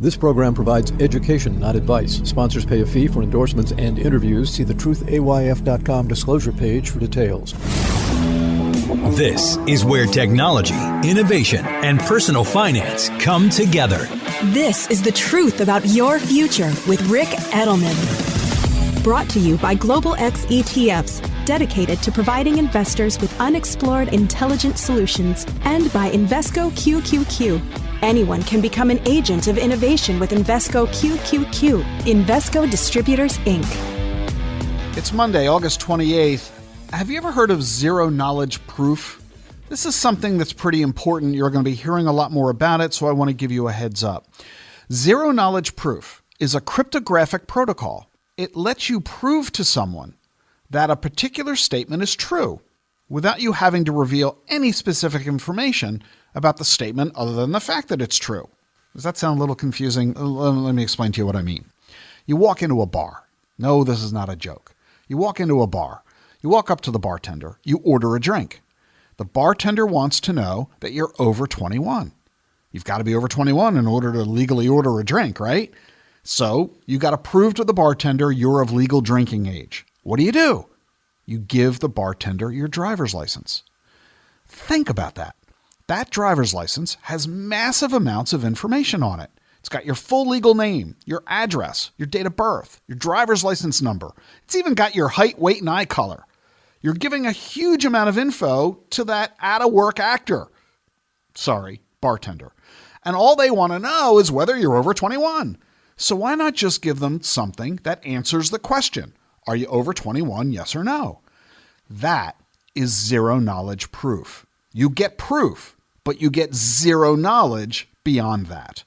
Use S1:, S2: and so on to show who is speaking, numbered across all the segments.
S1: This program provides education, not advice. Sponsors pay a fee for endorsements and interviews. See the truthayf.com disclosure page for details.
S2: This is where technology, innovation, and personal finance come together.
S3: This is The Truth About Your Future with Rick Edelman. Brought to you by Global X ETFs, dedicated to providing investors with unexplored intelligent solutions, and by Invesco QQQ. Anyone can become an agent of innovation with Invesco QQQ. Invesco Distributors, Inc.
S4: It's Monday, August 28th. Have you ever heard of zero-knowledge proof? This is something that's pretty important. You're going to be hearing a lot more about it, so I want to give you a heads up. Zero-knowledge proof is a cryptographic protocol. It lets you prove to someone that a particular statement is true without you having to reveal any specific information about the statement other than the fact that it's true. Does that sound a little confusing? Let me explain to you what I mean. You walk into a bar. No, this is not a joke. You walk into a bar. You walk up to the bartender. You order a drink. The bartender wants to know that you're over 21. You've got to be over 21 in order to legally order a drink, right? So you got to prove to the bartender you're of legal drinking age. What do? You give the bartender your driver's license. Think about that. That driver's license has massive amounts of information on it. It's got your full legal name, your address, your date of birth, your driver's license number. It's even got your height, weight, and eye color. You're giving a huge amount of info to that out-of-work actor. Sorry, bartender. And all they want to know is whether you're over 21. So why not just give them something that answers the question? Are you over 21, yes or no? That is zero-knowledge proof. You get proof, but you get zero knowledge beyond that.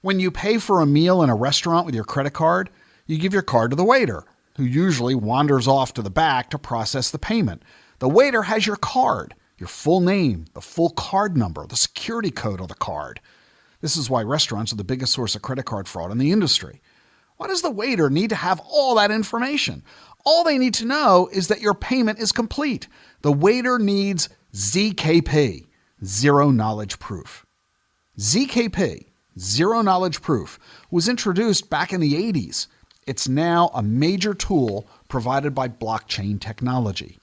S4: When you pay for a meal in a restaurant with your credit card, you give your card to the waiter, who usually wanders off to the back to process the payment. The waiter has your card, your full name, the full card number, the security code of the card. This is why restaurants are the biggest source of credit card fraud in the industry. Why does the waiter need to have all that information? All they need to know is that your payment is complete. The waiter needs ZKP, zero knowledge proof. ZKP, zero knowledge proof, was introduced back in the 80s. It's now a major tool provided by blockchain technology.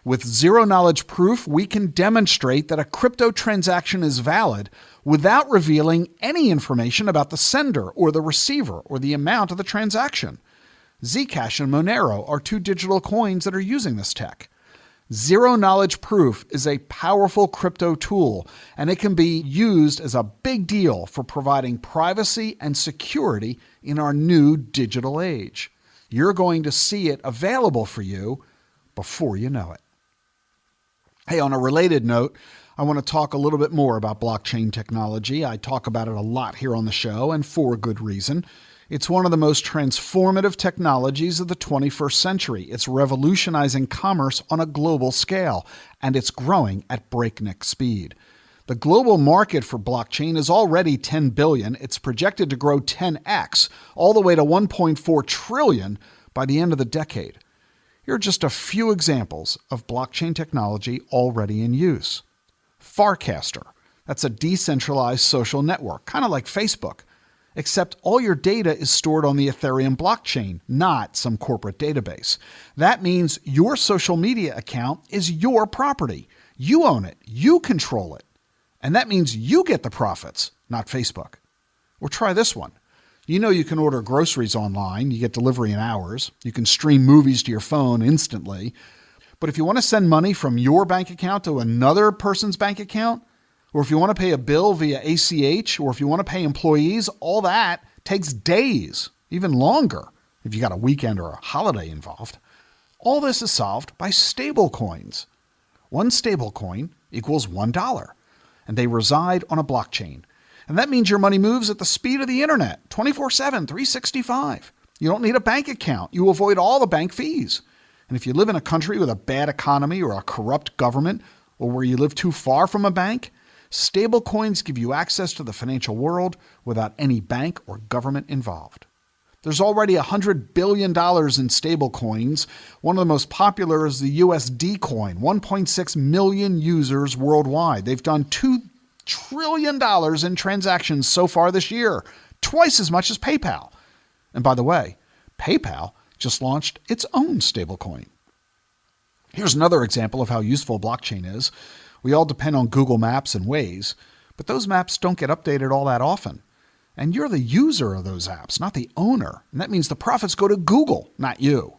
S4: With zero knowledge proof, we can demonstrate that a crypto transaction is valid without revealing any information about the sender or the receiver or the amount of the transaction. Zcash and Monero are two digital coins that are using this tech. Zero-knowledge proof is a powerful crypto tool, and it can be used as a big deal for providing privacy and security in our new digital age. You're going to see it available for you before you know it. Hey, on a related note, I want to talk a little bit more about blockchain technology. I talk about it a lot here on the show, and for a good reason. It's one of the most transformative technologies of the 21st century. It's revolutionizing commerce on a global scale, and it's growing at breakneck speed. The global market for blockchain is already $10 billion. It's projected to grow 10x, all the way to $1.4 trillion by the end of the decade. Here are just a few examples of blockchain technology already in use. Farcaster. That's a decentralized social network, kind of like Facebook. Except all your data is stored on the Ethereum blockchain, not some corporate database. That means your social media account is your property. You own it. You control it. And that means you get the profits, not Facebook. Or try this one. You know you can order groceries online. You get delivery in hours. You can stream movies to your phone instantly. But if you want to send money from your bank account to another person's bank account, or if you want to pay a bill via ACH, or if you want to pay employees, all that takes days, even longer, if you got a weekend or a holiday involved. All this is solved by stable coins. One stable coin equals $1, and they reside on a blockchain. And that means your money moves at the speed of the internet, 24/7, 365. You don't need a bank account. You avoid all the bank fees. And if you live in a country with a bad economy or a corrupt government, or where you live too far from a bank, stablecoins give you access to the financial world without any bank or government involved. There's already $100 billion in stablecoins. One of the most popular is the USD coin, 1.6 million users worldwide. They've done $2 trillion in transactions so far this year. twice as much as PayPal. And by the way, PayPal just launched its own stablecoin. Here's another example of how useful blockchain is. We all depend on Google Maps and Waze, but those maps don't get updated all that often. And you're the user of those apps, not the owner. And that means the profits go to Google, not you.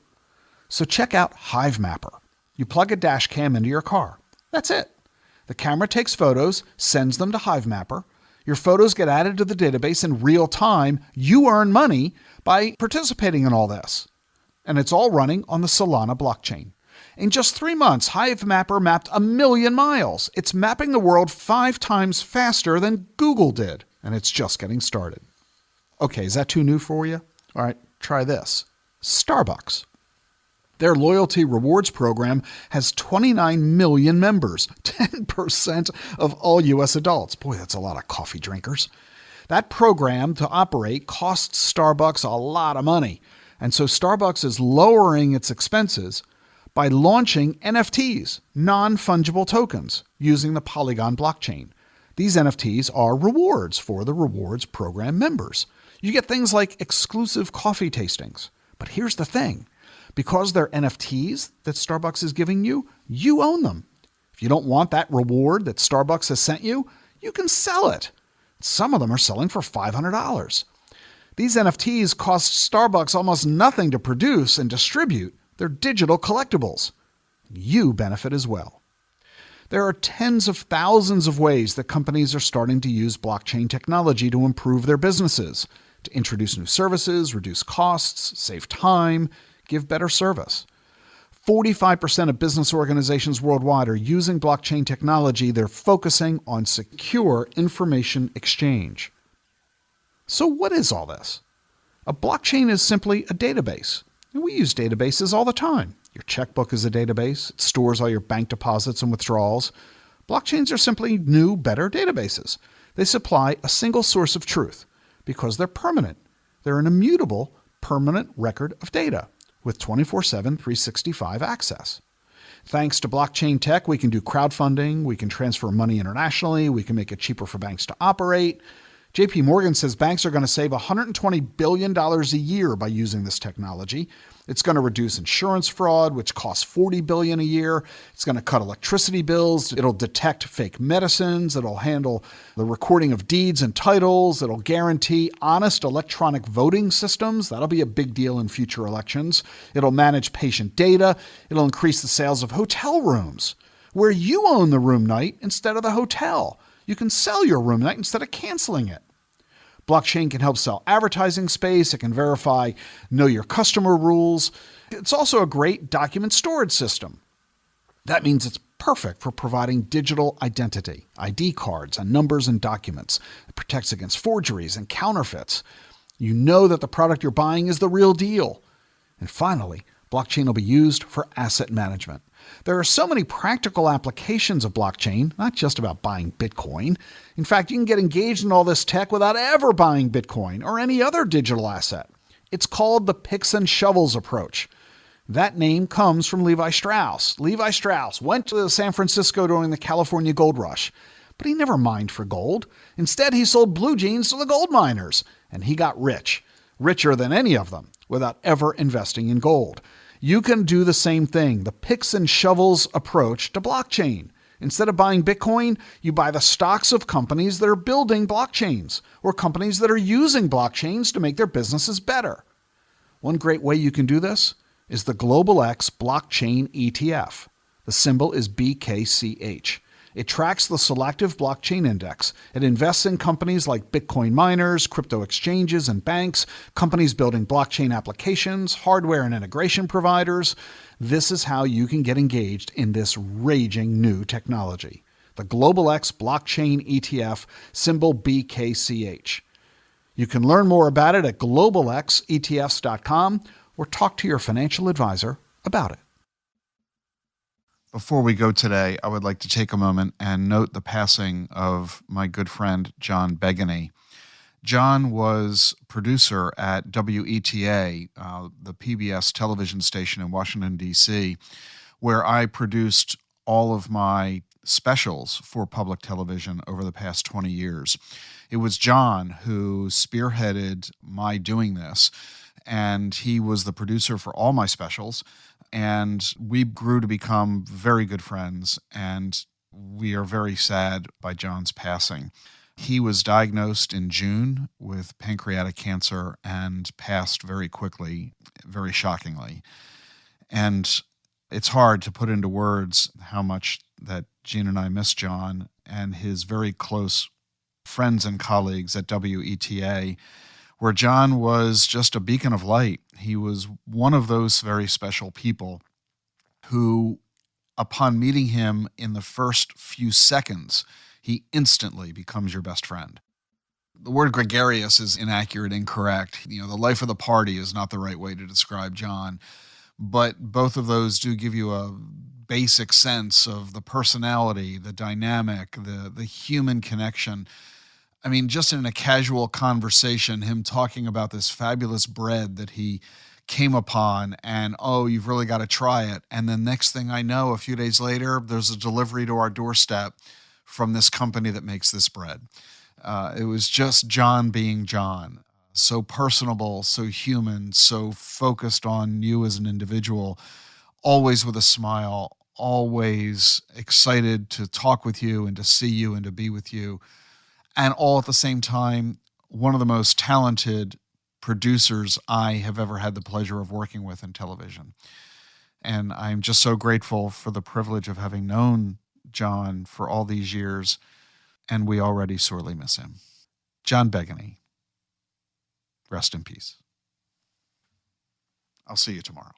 S4: So check out HiveMapper. You plug a dash cam into your car. That's it. The camera takes photos, sends them to HiveMapper. Your photos get added to the database in real time. You earn money by participating in all this. And it's all running on the Solana blockchain. In just 3 months, HiveMapper mapped 1 million miles. It's mapping the world 5 times faster than Google did. And it's just getting started. Okay, is that too new for you? All right, try this. Starbucks. Their loyalty rewards program has 29 million members, 10% of all U.S. adults. Boy, that's a lot of coffee drinkers. That program to operate costs Starbucks a lot of money. And so Starbucks is lowering its expenses by launching NFTs, non-fungible tokens, using the Polygon blockchain. These NFTs are rewards for the rewards program members. You get things like exclusive coffee tastings. But here's the thing. Because they're NFTs that Starbucks is giving you, you own them. If you don't want that reward that Starbucks has sent you, you can sell it. Some of them are selling for $500. These NFTs cost Starbucks almost nothing to produce and distribute. They're digital collectibles. You benefit as well. There are tens of thousands of ways that companies are starting to use blockchain technology to improve their businesses, to introduce new services, reduce costs, save time, give better service. 45% of business organizations worldwide are using blockchain technology. They're focusing on secure information exchange. So what is all this? A blockchain is simply a database. And we use databases all the time. Your checkbook is a database. It stores all your bank deposits and withdrawals. Blockchains are simply new, better databases. They supply a single source of truth because they're permanent. They're an immutable, permanent record of data with 24/7, 365 access. Thanks to blockchain tech, we can do crowdfunding, we can transfer money internationally, we can make it cheaper for banks to operate. JP Morgan says banks are going to save $120 billion a year by using this technology. It's going to reduce insurance fraud, which costs $40 billion a year. It's going to cut electricity bills. It'll detect fake medicines. It'll handle the recording of deeds and titles. It'll guarantee honest electronic voting systems. That'll be a big deal in future elections. It'll manage patient data. It'll increase the sales of hotel rooms, where you own the room night instead of the hotel. You can sell your room night instead of canceling it. Blockchain can help sell advertising space. It can verify know your customer rules. It's also a great document storage system. That means it's perfect for providing digital identity, ID cards and numbers and documents. It protects against forgeries and counterfeits. You know that the product you're buying is the real deal. And finally, blockchain will be used for asset management. There are so many practical applications of blockchain, not just about buying Bitcoin. In fact, you can get engaged in all this tech without ever buying Bitcoin or any other digital asset. It's called the picks and shovels approach. That name comes from Levi Strauss. Levi Strauss went to San Francisco during the California gold rush, but he never mined for gold. Instead, he sold blue jeans to the gold miners, and he got rich, richer than any of them, without ever investing in gold. You can do the same thing, the picks and shovels approach to blockchain. Instead of buying Bitcoin, you buy the stocks of companies that are building blockchains or companies that are using blockchains to make their businesses better. One great way you can do this is the Global X Blockchain ETF. The symbol is BKCH. It tracks the Selective Blockchain Index. It invests in companies like Bitcoin miners, crypto exchanges and banks, companies building blockchain applications, hardware and integration providers. This is how you can get engaged in this raging new technology. The Global X Blockchain ETF, symbol BKCH. You can learn more about it at globalxetfs.com or talk to your financial advisor about it. Before we go today, I would like to take a moment and note the passing of my good friend, John Begany. John was producer at WETA, the PBS television station in Washington, D.C., where I produced all of my specials for public television over the past 20 years. It was John who spearheaded my doing this, and he was the producer for all my specials, and we grew to become very good friends, and we are very sad by John's passing. He was diagnosed in June with pancreatic cancer and passed very quickly, very shockingly. And it's hard to put into words how much that Jean and I miss John and his very close friends and colleagues at WETA, where John was just a beacon of light. He was one of those very special people who, upon meeting him in the first few seconds, he instantly becomes your best friend. The word gregarious is inaccurate, incorrect. The life of the party is not the right way to describe John. But both of those do give you a basic sense of the personality, the dynamic, the human connection. I mean, just in a casual conversation, him talking about this fabulous bread that he came upon and, oh, you've really got to try it. And the next thing I know, a few days later, there's a delivery to our doorstep from this company that makes this bread. It was just John being John. So personable, so human, so focused on you as an individual, always with a smile, always excited to talk with you and to see you and to be with you. And all at the same time, one of the most talented producers I have ever had the pleasure of working with in television. And I'm just so grateful for the privilege of having known John for all these years, and we already sorely miss him. John Begany. Rest in peace. I'll see you tomorrow.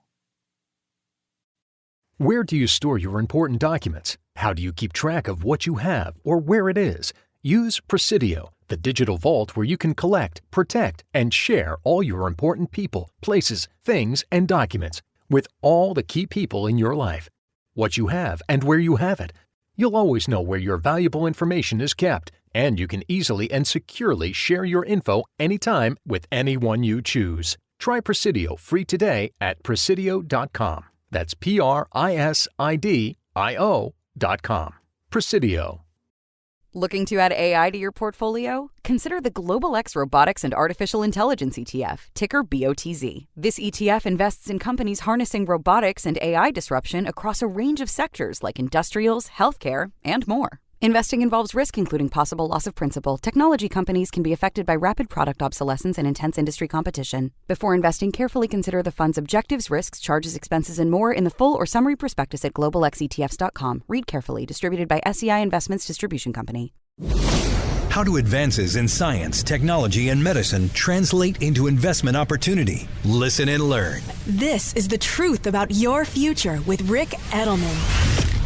S5: Where do you store your important documents? How do you keep track of what you have or where it is? Use Presidio, the digital vault where you can collect, protect, and share all your important people, places, things, and documents with all the key people in your life. What you have and where you have it. You'll always know where your valuable information is kept, and you can easily and securely share your info anytime with anyone you choose. Try Presidio free today at Presidio.com. That's Presidio.com. Presidio.
S6: Looking to add AI to your portfolio? Consider the Global X Robotics and Artificial Intelligence ETF, ticker BOTZ. This ETF invests in companies harnessing robotics and AI disruption across a range of sectors like industrials, healthcare, and more. Investing involves risk, including possible loss of principal. Technology companies can be affected by rapid product obsolescence and intense industry competition. Before investing, carefully consider the fund's objectives, risks, charges, expenses, and more in the full or summary prospectus at globalxetfs.com. Read carefully. Distributed by SEI Investments Distribution Company.
S2: How do advances in science, technology, and medicine translate into investment opportunity? Listen and learn.
S3: This is The Truth About Your Future with Rick Edelman.